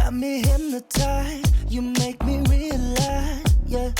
got me hypnotized. You make me realize, yeah.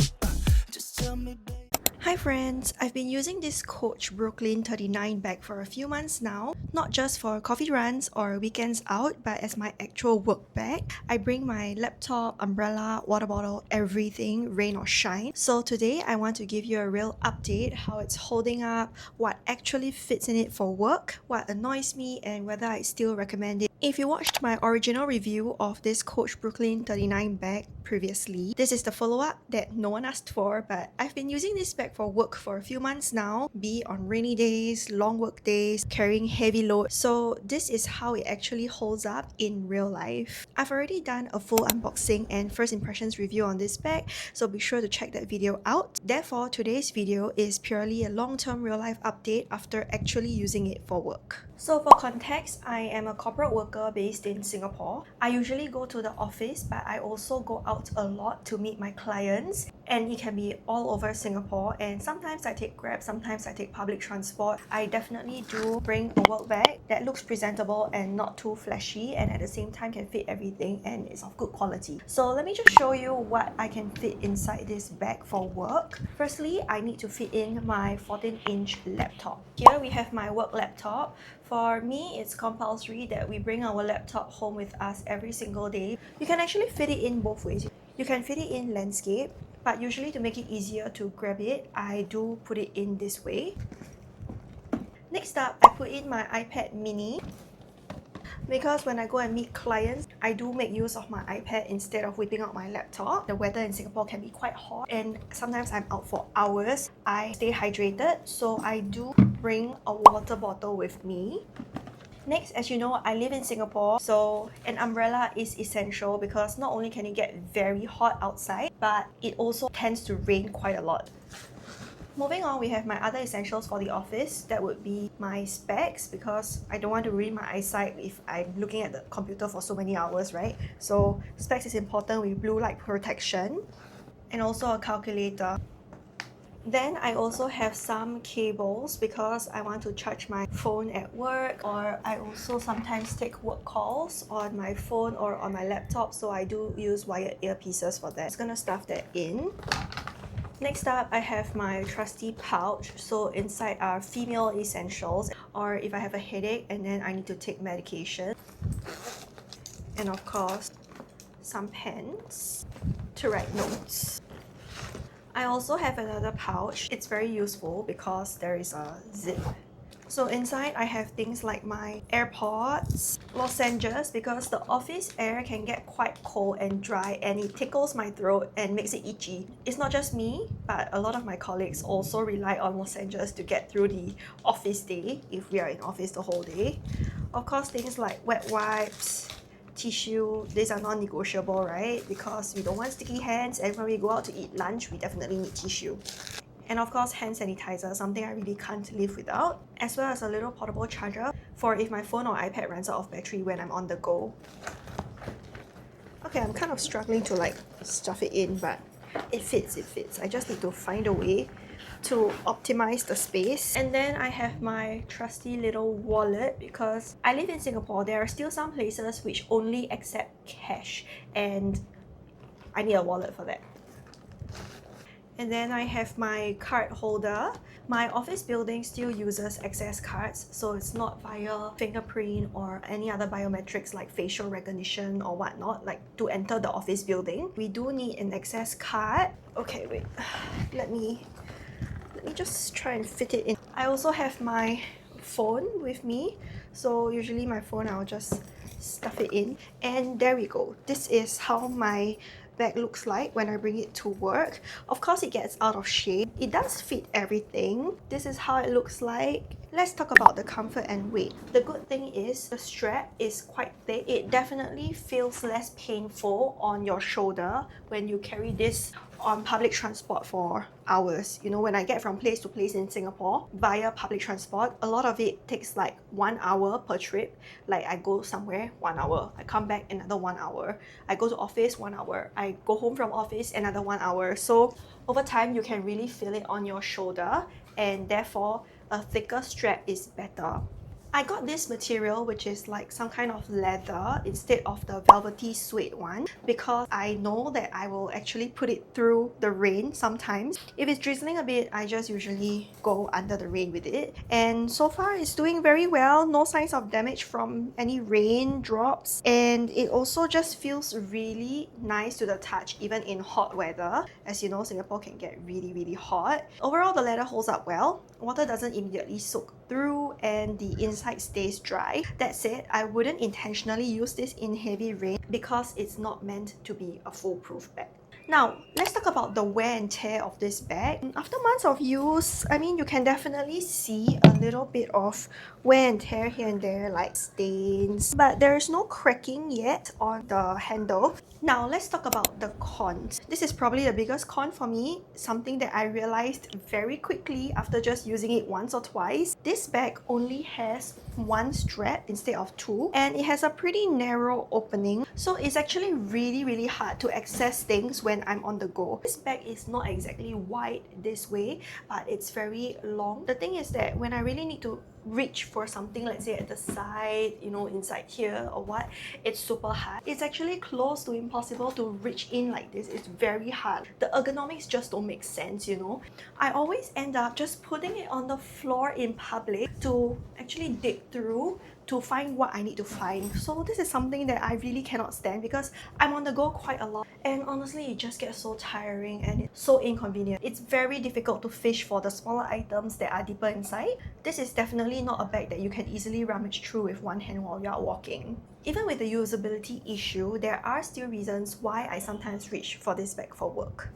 Just tell me, baby. Hi friends, I've been using this Coach Brooklyn 39 bag for a few months now, not just for coffee runs or weekends out, but as my actual work bag. I bring my laptop, umbrella, water bottle, everything, rain or shine. So today I want to give you a real update, how it's holding up, what actually fits in it for work, what annoys me, and whether I still recommend it. If you watched my original review of this Coach Brooklyn 39 bag previously, this is the follow-up that no one asked for, but I've been using this bag for work for a few months now, be it on rainy days, long work days, carrying heavy load. So this is how it actually holds up in real life. I've already done a full unboxing and first impressions review on this bag, so be sure to check that video out. Therefore, today's video is purely a long-term real-life update after actually using it for work. So for context, I am a corporate worker based in Singapore. I usually go to the office, but I also go out a lot to meet my clients, and it can be all over Singapore, and sometimes I take Grab, sometimes I take public transport. I definitely do bring a work bag that looks presentable and not too flashy, and at the same time can fit everything and is of good quality. So let me just show you what I can fit inside this bag for work. Firstly, I need to fit in my 14-inch laptop. Here we have my work laptop. For me, it's compulsory that we bring our laptop home with us every single day. You can actually fit it in both ways. You can fit it in landscape, but usually to make it easier to grab it, I do put it in this way. Next up, I put in my iPad mini. Because when I go and meet clients, I do make use of my iPad instead of whipping out my laptop. The weather in Singapore can be quite hot, and sometimes I'm out for hours. I stay hydrated, so I do bring a water bottle with me. Next, as you know, I live in Singapore, so an umbrella is essential because not only can it get very hot outside, but it also tends to rain quite a lot. Moving on, we have my other essentials for the office. That would be my specs, because I don't want to ruin my eyesight if I'm looking at the computer for so many hours, right? So specs is important with blue light protection, and also a calculator. Then I also have some cables because I want to charge my phone at work, or I also sometimes take work calls on my phone or on my laptop, so I do use wired earpieces for that. Just gonna stuff that in. Next up, I have my trusty pouch. So inside are female essentials, or if I have a headache and then I need to take medication. And of course, some pens to write notes. I also have another pouch. It's very useful because there is a zip. So inside I have things like my AirPods, lozenges, because the office air can get quite cold and dry and it tickles my throat and makes it itchy. It's not just me, but a lot of my colleagues also rely on lozenges to get through the office day if we are in office the whole day. Of course, things like wet wipes, tissue, these are non-negotiable, right? Because we don't want sticky hands, and when we go out to eat lunch, we definitely need tissue. And of course, hand sanitizer, something I really can't live without, as well as a little portable charger for if my phone or iPad runs out of battery when I'm on the go. Okay, I'm kind of struggling to like stuff it in, but it fits. I just need to find a way to optimize the space. And then I have my trusty little wallet, because I live in Singapore. There are still some places which only accept cash, and I need a wallet for that. And then I have my card holder. My office building still uses access cards, so it's not via fingerprint or any other biometrics like facial recognition or whatnot, like to enter the office building. We do need an access card. Okay, wait, let me just try and fit it in. I also have my phone with me, so usually my phone I'll just stuff it in, and there we go. This is how my bag looks like when I bring it to work. Of course, it gets out of shape. It does fit everything. This is how it looks like. Let's talk about the comfort and weight. The good thing is the strap is quite thick. It definitely feels less painful on your shoulder when you carry this on public transport for hours. You know, when I get from place to place in Singapore via public transport, a lot of it takes like 1 hour per trip. Like I go somewhere, 1 hour. I come back, another 1 hour. I go to office, 1 hour. I go home from office, another 1 hour. So over time, you can really feel it on your shoulder, and therefore a thicker strap is better. I got this material, which is like some kind of leather instead of the velvety suede one, because I know that I will actually put it through the rain sometimes. If it's drizzling a bit, I just usually go under the rain with it. And so far it's doing very well. No signs of damage from any rain drops. And it also just feels really nice to the touch, even in hot weather. As you know, Singapore can get really hot. Overall, the leather holds up well. Water doesn't immediately soak through and the inside stays dry. That said, I wouldn't intentionally use this in heavy rain because it's not meant to be a foolproof bag. Now, let's talk about the wear and tear of this bag. After months of use, I mean, you can definitely see a little bit of wear and tear here and there, like stains, but there's no cracking yet on the handle. Now, let's talk about the cons. This is probably the biggest con for me, something that I realized very quickly after just using it once or twice. This bag only has one strap instead of two, and it has a pretty narrow opening, so it's actually really hard to access things when I'm on the go. This bag is not exactly wide this way, but it's very long. The thing is that when I really need to reach for something, let's say at the side, you know, inside here or what, it's super hard. It's actually close to impossible to reach in like this. It's very hard. The ergonomics just don't make sense, you know. I always end up just putting it on the floor in public to actually dig through to find what I need to find. So this is something that I really cannot stand because I'm on the go quite a lot, and honestly it just gets so tiring and it's so inconvenient. It's very difficult to fish for the smaller items that are deeper inside. This is definitely not a bag that you can easily rummage through with one hand while you're walking. Even with the usability issue, there are still reasons why I sometimes reach for this bag for work.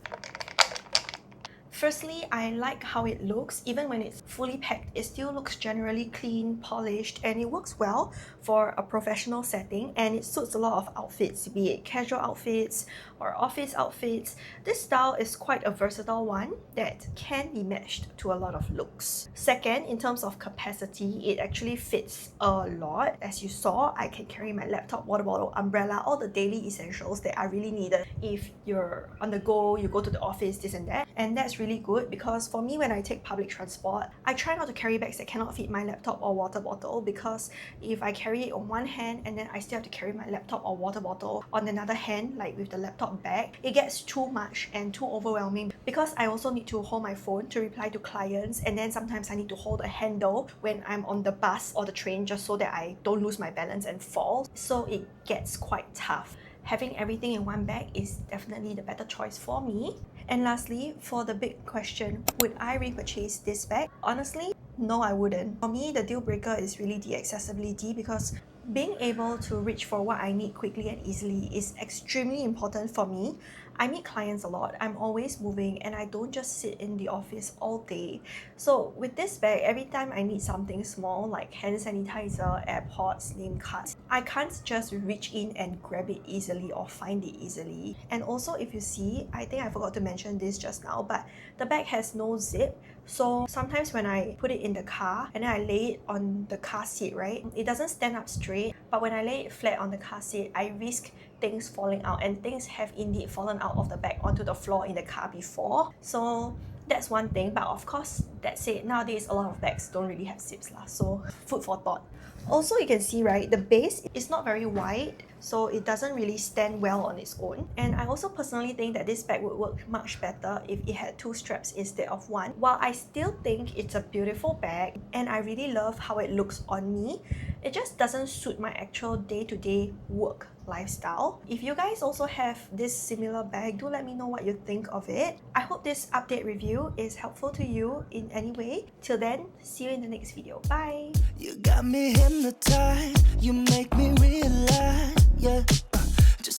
Firstly, I like how it looks. Even when it's fully packed, it still looks generally clean, polished, and it works well for a professional setting, and it suits a lot of outfits, be it casual outfits or office outfits. This style is quite a versatile one that can be matched to a lot of looks. Second, in terms of capacity, it actually fits a lot. As you saw, I can carry my laptop, water bottle, umbrella, all the daily essentials that are really needed if you're on the go, you go to the office, this and that. And that's really good because for me, when I take public transport, I try not to carry bags that cannot fit my laptop or water bottle, because if I carry it on one hand and then I still have to carry my laptop or water bottle on another hand, like with the laptop bag, it gets too much and too overwhelming, because I also need to hold my phone to reply to clients, and then sometimes I need to hold a handle when I'm on the bus or the train just so that I don't lose my balance and fall. So it gets quite tough. Having everything in one bag is definitely the better choice for me. And lastly, for the big question, would I repurchase this bag? Honestly, no, I wouldn't. For me, the deal breaker is really the accessibility, because being able to reach for what I need quickly and easily is extremely important for me. I meet clients a lot, I'm always moving, and I don't just sit in the office all day. So with this bag, every time I need something small like hand sanitizer, AirPods, name cards, I can't just reach in and grab it easily or find it easily. And also, if you see, I think I forgot to mention this just now, but the bag has no zip. So sometimes when I put it in the car and then I lay it on the car seat, right, it doesn't stand up straight, but when I lay it flat on the car seat, I risk things falling out, and things have indeed fallen out of the bag onto the floor in the car before. So that's one thing, but of course, that said, nowadays a lot of bags don't really have zips lah, so food for thought. Also, you can see, right, the base is not very wide, so it doesn't really stand well on its own. And I also personally think that this bag would work much better if it had two straps instead of one. While I still think it's a beautiful bag and I really love how it looks on me, it just doesn't suit my actual day-to-day work lifestyle. If you guys also have this similar bag, do let me know what you think of it. I hope this update review is helpful to you in any way. Till then, see you in the next video. Bye! You got me hypnotized, you make me realize, yeah.